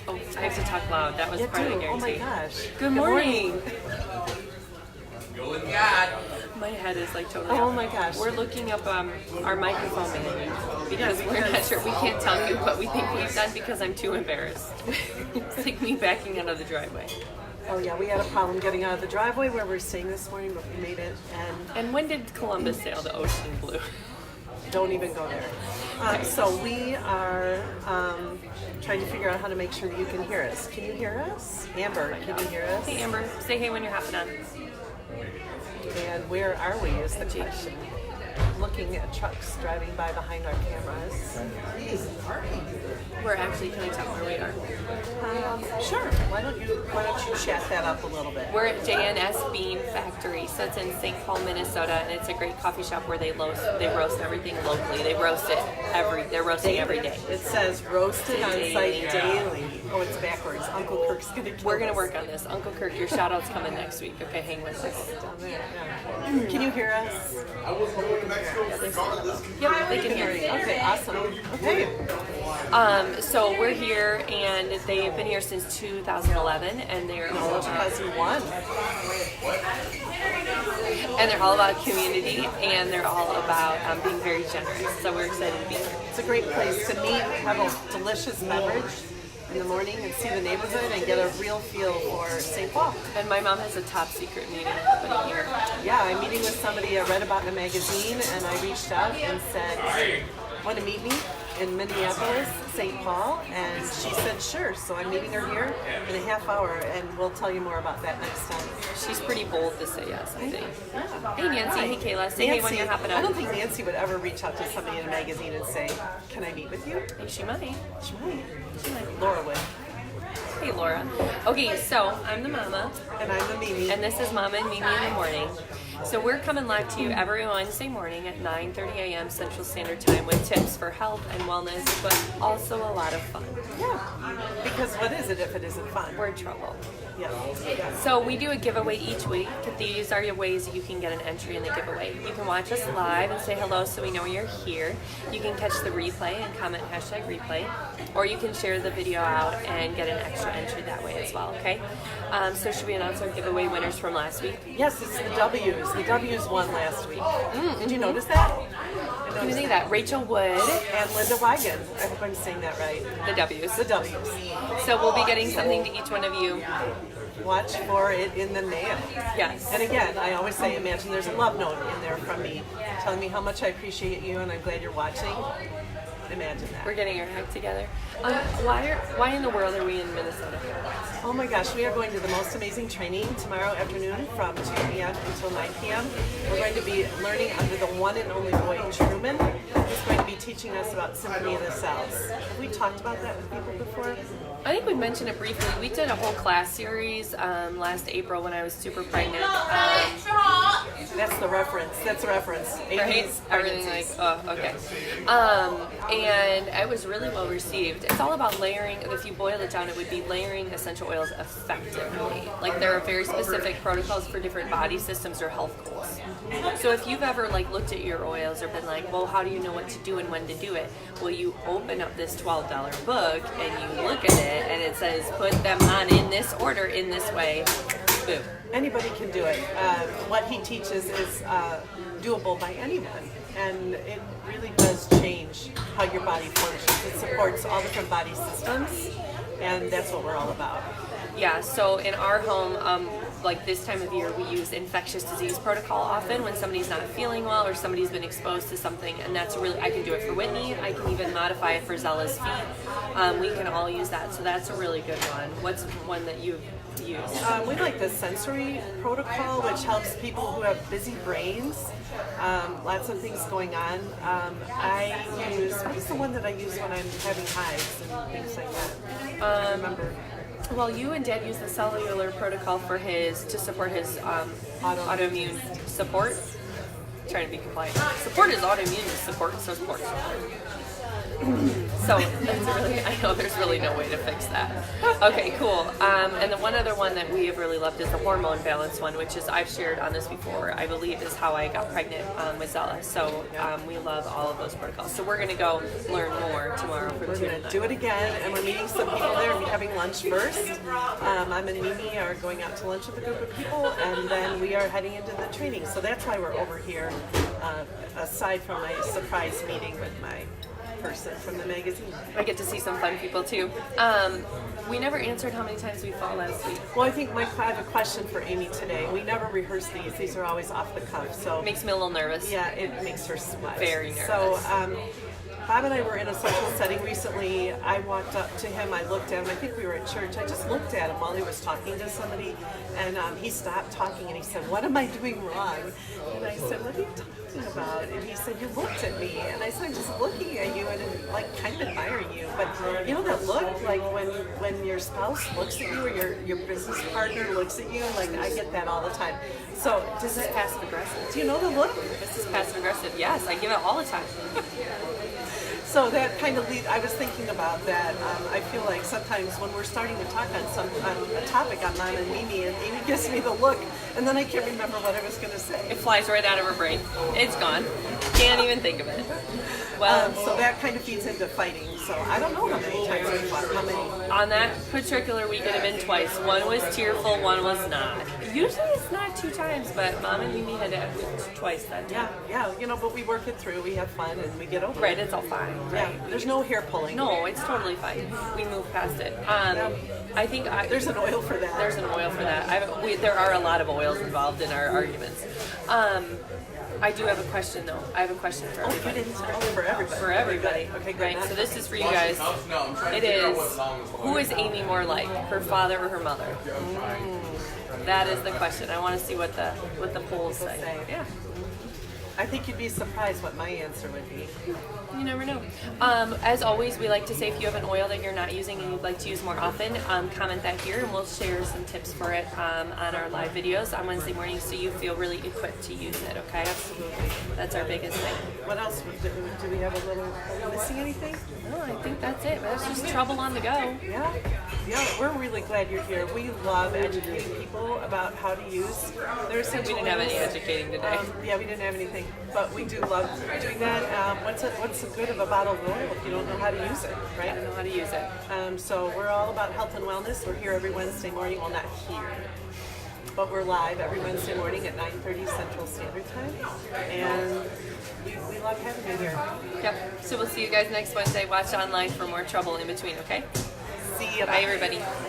Oh, I have to talk loud. That was part of the Oh my guarantee. gosh. Good morning. My head is like totally. Oh off. my gosh. We're looking up our microphone manual because we're not sure. We can't tell you what we think we've done because I'm too embarrassed. It's like me backing out of the driveway. Oh yeah, we had a problem getting out of the driveway where we're staying this morning, but we made it, and And when did Columbus sail the ocean blue? don't even go there. So we are trying to figure out how to make sure that you can hear us. Can you hear us? Amber, can you hear us? Hey Amber, say hey when you're hopping on. And where are we is the question. Looking at trucks driving by behind our cameras. We're actually, can I tell where we are? Sure. Why don't you chat that up a little bit? We're at JNS Bean Factory, so it's in St. Paul, Minnesota, and it's a great coffee shop where they roast everything locally. They roast it they're roasting every day. It says roasted on Daily. site daily. Oh, it's backwards. Uncle Kirk's gonna kill We're gonna us. work on this. Uncle Kirk, your shout out's coming next week. Okay, hang with us. Down there, yeah. Can you hear us? Yep, they can hear you. Okay, awesome. Okay. So we're here, and they've been here since 2011, and they're all about, Because you won. community, and they're all about being very generous. So we're excited to be here. It's a great place to meet, have a delicious beverage in the morning, and see the neighborhood and get a real feel for St. Paul. And my mom has a top secret meeting happening here. Yeah, I'm meeting with somebody I read about in a magazine, and I reached out and said, hey, want to meet me in Minneapolis, St. Paul? And she said, sure. So I'm meeting her here in a half hour, and we'll tell you more about that next time. She's pretty bold to say yes, I think. Yeah. Hey Nancy, hey Kayla, say hey when you're hopping I don't on. think Nancy would ever reach out to somebody in a magazine and say, can I meet with you? Hey, she might. She might. Laura would. Hey Laura. Okay, so I'm the mama, And I'm the Mimi. and this is Mama and Mimi in the morning. So we're coming live to you every Wednesday morning at 9:30 a.m. Central Standard Time with tips for health and wellness, but also a lot of fun. Yeah. Because what is it if it isn't fun? We're in trouble. Yeah. So we do a giveaway each week. These are your ways that you can get an entry in the giveaway. You can watch us live and say hello so we know you're here. You can catch the replay and comment #replay, or you can share the video out and get an extra entry that way as well, okay? So should we announce our giveaway winners from last week? Yes, it's the W's. The W's won last week. Did you notice that? Can you think of that? Rachel Wood, And Linda Wigan. I hope I'm saying that right. the W's. The W's. So we'll be getting something to each one of you. Watch for it in the mail. Yes. And again, I always say, imagine there's a love note in there from me telling me how much I appreciate you and I'm glad you're watching. Imagine that. We're getting our act together. Why in the world are we in Minnesota? Oh my gosh, we are going to the most amazing training tomorrow afternoon from 2 p.m. until 9 p.m. We're going to be learning under the one and only Roy Truman, who's going to be teaching us about Symphony of the Cells. Have we talked about that with people before? I think we mentioned it briefly. We did a whole class series last April when I was super pregnant. That's the reference. That's a reference. Right? 80s Everything like, pregnancies. oh, okay. And it was really well received. It's all about layering. If you boil it down, it would be layering essential oils effectively. Like there are very specific protocols for different body systems or health goals. So if you've ever like looked at your oils or been like, well, how do you know what to do and when to do it? Well, you open up this $12 book and you look at it and it says, put them on in this order, in this way. Boom. Anybody can do it. What he teaches is doable by anyone, and it really does change how your body functions. It supports all different body systems, and that's what we're all about. Yeah, so in our home, like this time of year, we use infectious disease protocol often when somebody's not feeling well or somebody's been exposed to something, and that's really, I can do it for Whitney, I can even modify it for Zella's feet. We can all use that, so that's a really good one. What's one that you've used? We like the sensory protocol, which helps people who have busy brains. Lots of things going on. I use, what's the one that I use when I'm having hives and things like that? I don't remember. Well, you and Dad use the cellular protocol for to support his autoimmune support. Trying to be compliant. Support is autoimmune support, so support. So that's really, I know there's really no way to fix that. Okay, cool. And the one other one that we have really loved is the hormone balance one, which is, I've shared on this before, I believe is how I got pregnant with Zella. So we love all of those protocols. So we're going to go learn more tomorrow from We're 2 going to to 9. do it again, and we're meeting some people there. We're having lunch first. I'm and Mimi are going out to lunch with a group of people, and then we are heading into the training. So that's why we're over here, aside from my surprise meeting with my person from the magazine. I get to see some fun people too. We never answered how many times we fall last week. Well, I think I have a question for Amy today. We never rehearse these. These are always off the cuff. So Makes me a little nervous. yeah, it makes her sweat. Very nervous. So Bob and I were in a social setting recently. I walked up to him, I looked at him, I think we were at church. I just looked at him while he was talking to somebody, and he stopped talking and he said, "What am I doing wrong?" And I said, "What are you talking about?" And he said, "You looked at me." And I said, "I'm just looking at you and like kind of admiring you." But you know that look, like when your spouse looks at you or your business partner looks at you, like I get that all the time. So This is passive aggressive. do you know the look? This is passive aggressive. Yes, I give it all the time. So that kind of I was thinking about that. I feel like sometimes when we're starting to talk on a topic, I'm on and Amy gives me the look, and then I can't remember what I was going to say. It flies right out of her brain. It's gone. Can't even think of it. Well, So that kind of feeds into fighting. So I don't know how many times we fought. How many? on that particular week, it had been twice. One was tearful, one was not. Usually it's not 2 times, but Mom and Mimi had it twice that time. Yeah, but we work it through. We have fun and we get over Right, it. it's all fine. Yeah, Right. there's no hair pulling. No, it's totally fine. We move past it. I think There's an oil for that. There's an oil for that. There are a lot of oils involved in our arguments. I do have a question though. I have a question for You everybody. didn't for everybody. For everybody. Okay, good. Right. So this is for you guys. It is, who is Amy more like, her father or her mother? That is the question. I want to see what the polls say. Yeah. I think you'd be surprised what my answer would be. You never know. As always, we like to say if you have an oil that you're not using and you'd like to use more often, comment that here and we'll share some tips for it on our live videos on Wednesday mornings so you feel really equipped to use it, okay? Absolutely. That's our biggest thing. What else? Do we have a little? Are we missing anything? No, I think that's it. That's just trouble on the go. Yeah, we're really glad you're here. We love educating people about how to use their essential We didn't have any oils. educating today. Yeah, we didn't have anything, but we do love doing that. What's the good of a bottle of oil if you don't know how to use it, I right? don't know how to use it. So we're all about health and wellness. We're here every Wednesday morning. Well, not here, but we're live every Wednesday morning at 9:30 Central Standard Time, and we love having you here. Yep. So we'll see you guys next Wednesday. Watch online for more trouble in between, okay? See you. Bye, everybody.